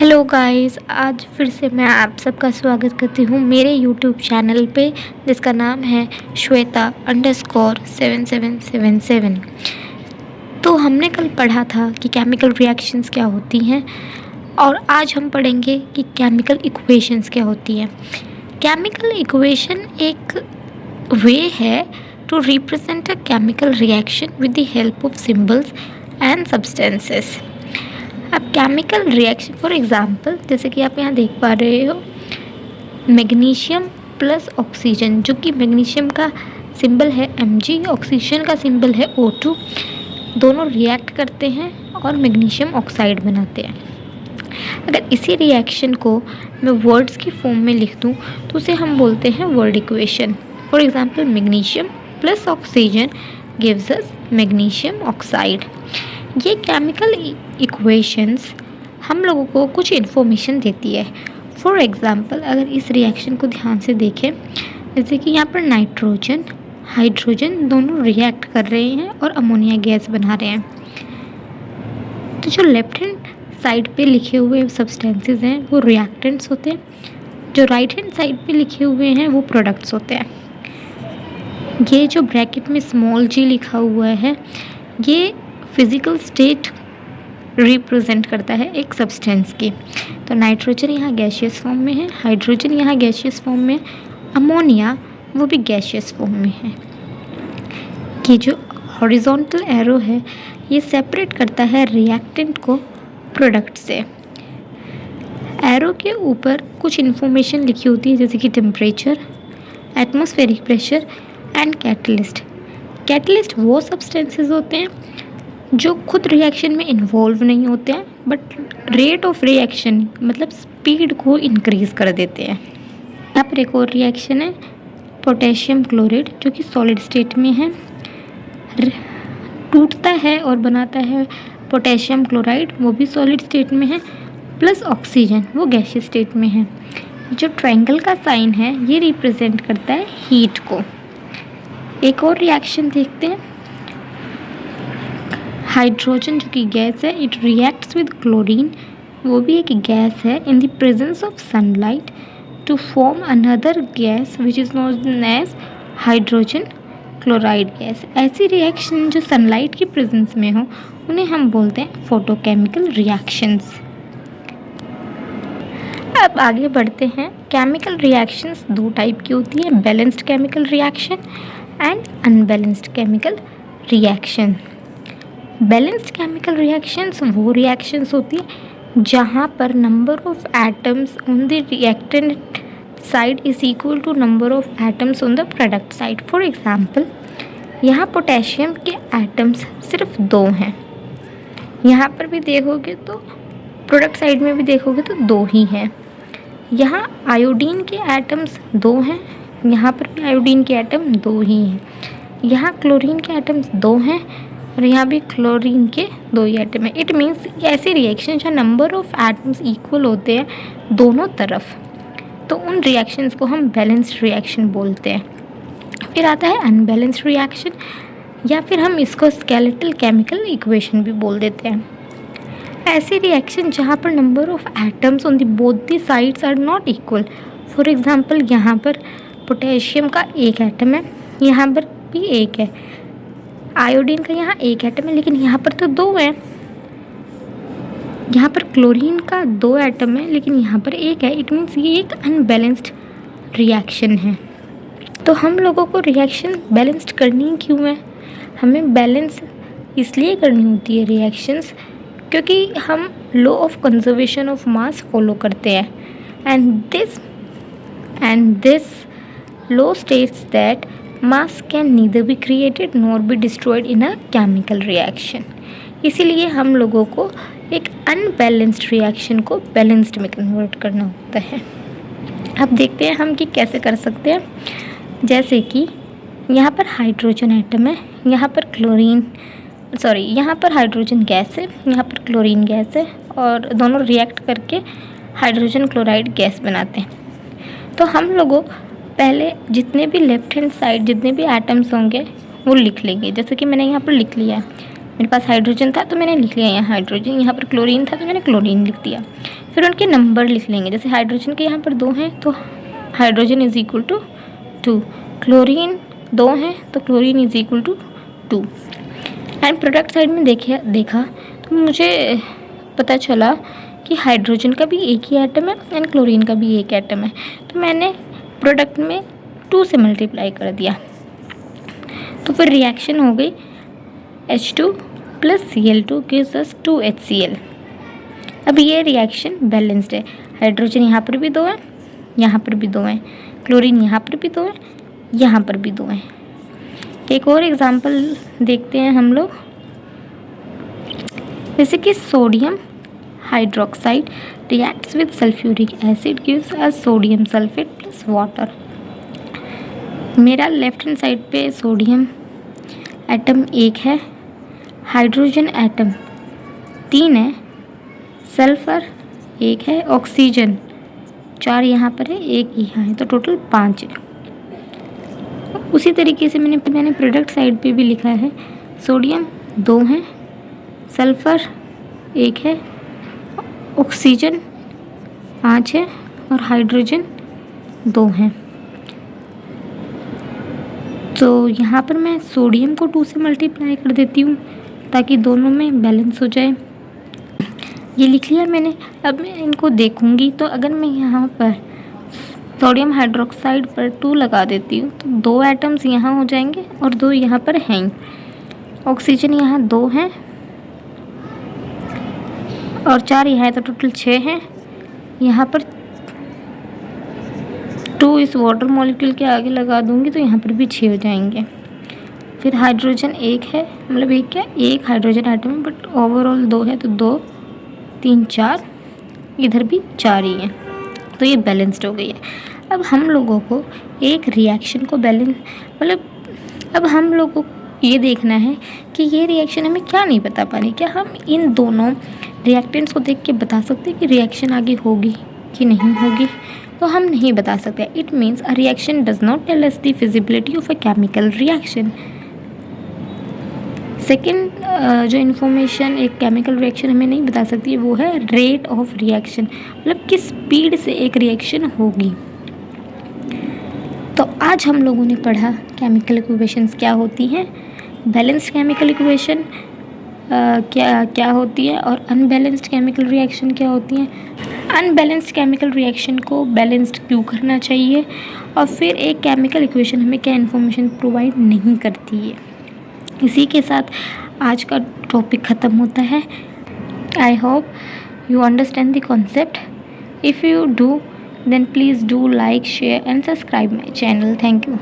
Hello guys, आज फिर से मैं आप सबका स्वागत करती हूँ मेरे यूट्यूब चैनल पे जिसका नाम है श्वेता_7777। तो हमने कल पढ़ा था कि केमिकल रिएक्शंस क्या होती हैं और आज हम पढ़ेंगे कि केमिकल इक्वेशंस क्या होती हैं। केमिकल इक्वेशन एक वे है to represent a chemical reaction with the help of symbols and substances. अब केमिकल रिएक्शन फॉर एग्जांपल जैसे कि आप यहाँ देख पा रहे हो, मैग्नीशियम प्लस ऑक्सीजन, जो कि मैग्नीशियम का सिंबल है Mg, ऑक्सीजन का सिंबल है O2, दोनों रिएक्ट करते हैं और मैग्नीशियम ऑक्साइड बनाते हैं। अगर इसी रिएक्शन को मैं वर्ड्स की फॉर्म में लिख दूँ तो उसे हम बोलते हैं word equation. For example magnesium plus oxygen gives us magnesium oxide. ये केमिकल इक्वेशंस हम लोगों को कुछ इन्फॉर्मेशन देती है। फॉर एग्ज़ाम्पल अगर इस रिएक्शन को ध्यान से देखें, जैसे कि यहाँ पर नाइट्रोजन हाइड्रोजन दोनों रिएक्ट कर रहे हैं और अमोनिया गैस बना रहे हैं। तो जो लेफ्ट हैंड साइड पे लिखे हुए सब्सटेंसेस हैं वो रिएक्टेंट्स होते हैं, जो राइट हैंड साइड पे लिखे हुए हैं वो प्रोडक्ट्स होते हैं। ये जो ब्रैकेट में स्मॉल g लिखा हुआ है ये फिज़िकल स्टेट रिप्रेजेंट करता है एक सब्सटेंस की। तो नाइट्रोजन यहाँ गैसियस फॉर्म में है, हाइड्रोजन यहाँ गैसियस फॉर्म में, अमोनिया वो भी गैसियस फॉर्म में है। ये जो हॉरिजॉन्टल एरो है ये सेपरेट करता है रिएक्टेंट को प्रोडक्ट से। एरो के ऊपर कुछ इन्फॉर्मेशन लिखी होती है जैसे कि temperature, atmospheric pressure and catalyst. Catalyst वो सब्सटेंसेस होते हैं जो खुद रिएक्शन में इन्वॉल्व नहीं होते हैं बट रेट ऑफ रिएक्शन मतलब स्पीड को इंक्रीज़ कर देते हैं। यहाँ पर एक और रिएक्शन है पोटेशियम क्लोराइड जो कि सॉलिड स्टेट में है, टूटता है और बनाता है पोटेशियम क्लोराइड, वो भी सॉलिड स्टेट में है, प्लस ऑक्सीजन वो गैसियस स्टेट में है। जो ट्रायंगल का साइन है ये रिप्रेजेंट करता है हीट को। एक और रिएक्शन देखते हैं, हाइड्रोजन जो कि गैस है, इट रिएक्ट्स विद क्लोरीन, वो भी एक गैस है, in the presence of sunlight to form another gas which is known as hydrogen chloride gas. ऐसी रिएक्शन जो सनलाइट की प्रेजेंस में हो उन्हें हम बोलते हैं फोटोकेमिकल रिएक्शंस। अब आगे बढ़ते हैं। केमिकल रिएक्शंस दो टाइप की होती है, balanced chemical reaction and unbalanced chemical reaction. Balanced chemical reactions वो रिएक्शंस होती है जहाँ पर number of atoms on the reactant side is equal to number of atoms on the product side. For example यहाँ potassium के atoms सिर्फ 2 हैं, यहाँ पर भी देखोगे तो प्रोडक्ट साइड में भी देखोगे तो 2 ही हैं। यहाँ आयोडीन के एटम्स 2 हैं, यहाँ पर भी आयोडीन के एटम 2 ही हैं। यहाँ क्लोरीन के एटम्स 2 हैं और यहाँ भी क्लोरीन के 2 ही एटम है। इट मीन्स ऐसी रिएक्शन जहाँ नंबर ऑफ एटम्स इक्वल होते हैं दोनों तरफ, तो उन रिएक्शंस को हम बैलेंस्ड रिएक्शन बोलते हैं। फिर आता है अनबैलेंस्ड रिएक्शन, या फिर हम इसको स्केलेटल केमिकल इक्वेशन भी बोल देते हैं। ऐसी रिएक्शन जहाँ पर number of atoms on the both the sides are not equal. For example यहाँ पर पोटेशियम का 1 एटम है, यहाँ पर भी 1 है, आयोडीन का यहाँ 1 एटम है लेकिन यहाँ पर तो 2 है, यहाँ पर क्लोरीन का 2 एटम है लेकिन यहाँ पर 1 है। इट मीन्स ये एक अनबैलेंस्ड रिएक्शन है। तो हम लोगों को रिएक्शन बैलेंस्ड करनी क्यों है? हमें बैलेंस इसलिए करनी होती है रिएक्शंस क्योंकि हम law of conservation of mass follow करते हैं and this law states that mass can neither be created nor be destroyed in a chemical reaction. इसीलिए हम लोगों को एक अनबैलेंस्ड रिएक्शन को बैलेंस्ड में कन्वर्ट करना होता है। अब देखते हैं हम कि कैसे कर सकते हैं। जैसे कि यहाँ पर हाइड्रोजन एटम है, यहाँ पर हाइड्रोजन गैस है, यहाँ पर क्लोरीन गैस है और दोनों रिएक्ट करके हाइड्रोजन क्लोराइड गैस बनाते हैं। तो हम लोगों पहले जितने भी लेफ्ट हैंड साइड जितने भी एटम्स होंगे वो लिख लेंगे। जैसे कि मैंने यहाँ पर लिख लिया है, मेरे पास हाइड्रोजन था तो मैंने लिख लिया यहाँ हाइड्रोजन, यहाँ पर क्लोरीन था तो मैंने क्लोरीन लिख दिया। फिर उनके नंबर लिख लेंगे। जैसे हाइड्रोजन के यहाँ पर 2 हैं तो hydrogen is equal to 2, chlorine 2 हैं तो chlorine is equal to 2। And product side में देखा तो मुझे पता चला कि हाइड्रोजन का भी एक ही एटम है एंड क्लोरीन का भी एक एटम है, तो मैंने प्रोडक्ट में 2 से मल्टीप्लाई कर दिया। तो फिर रिएक्शन हो गई H2 plus Cl2 gives us 2HCl। अब ये रिएक्शन बैलेंस्ड है। हाइड्रोजन यहाँ पर भी 2 है, यहाँ पर भी 2 हैं, क्लोरीन यहाँ पर भी 2 है, यहाँ पर भी 2 हैं। एक और एग्जांपल देखते हैं हम लोग, जैसे कि sodium hydroxide reacts with sulphuric acid gives us sodium sulphate plus water. मेरा लेफ्ट हैंड साइड पे सोडियम एटम 1 है, हाइड्रोजन एटम 3 है, सल्फर 1 है, ऑक्सीजन 4 यहाँ पर है, 1 यहाँ है, तो टोटल 5 है। उसी तरीके से मैंने प्रोडक्ट साइड पे भी लिखा है, सोडियम 2 है, सल्फर 1 है, ऑक्सीजन 5 है और हाइड्रोजन 2 है। तो यहाँ पर मैं सोडियम को 2 से मल्टीप्लाई कर देती हूँ ताकि दोनों में बैलेंस हो जाए। ये लिख लिया मैंने। अब मैं इनको देखूँगी तो अगर मैं यहाँ पर सोडियम हाइड्रोक्साइड पर 2 लगा देती हूँ तो 2 एटम्स यहाँ हो जाएंगे और 2 यहाँ पर हैं। ऑक्सीजन यहाँ 2 हैं और 4 यहाँ है, तो टोटल 6 हैं। यहाँ पर 2 इस वाटर मॉलिक्यूल के आगे लगा दूँगी तो यहाँ पर भी 6 हो जाएंगे। फिर हाइड्रोजन 1 है, मतलब एक क्या, एक हाइड्रोजन एटम है बट ओवरऑल 2 है, तो 2 3 4, इधर भी 4 ही हैं, तो ये बैलेंस्ड हो गई है। अब हम लोगों को एक रिएक्शन को बैलेंस, मतलब अब हम लोगों को ये देखना है कि ये रिएक्शन हमें क्या नहीं बता पा रही। क्या हम इन दोनों रिएक्टेंट्स को देख के बता सकते हैं कि रिएक्शन आगे होगी कि नहीं होगी? तो हम नहीं बता सकते। It means a reaction does not tell us the feasibility of a chemical reaction. Second जो इन्फॉर्मेशन एक केमिकल रिएक्शन हमें नहीं बता सकती है वो है रेट ऑफ रिएक्शन, मतलब किस स्पीड से एक रिएक्शन होगी। तो आज हम लोगों ने पढ़ा केमिकल इक्वेशंस क्या होती हैं, बैलेंस्ड केमिकल इक्वेशन क्या होती है और अनबैलेंस्ड केमिकल रिएक्शन क्या होती हैं। अनबैलेंस्ड केमिकल रिएक्शन को बैलेंस्ड क्यों करना चाहिए और फिर एक केमिकल इक्वेशन हमें क्या इन्फॉर्मेशन प्रोवाइड नहीं करती है। इसी के साथ आज का टॉपिक ख़त्म होता है। I hope you understand the concept. If you do, then please do like, share and subscribe my channel. Thank you.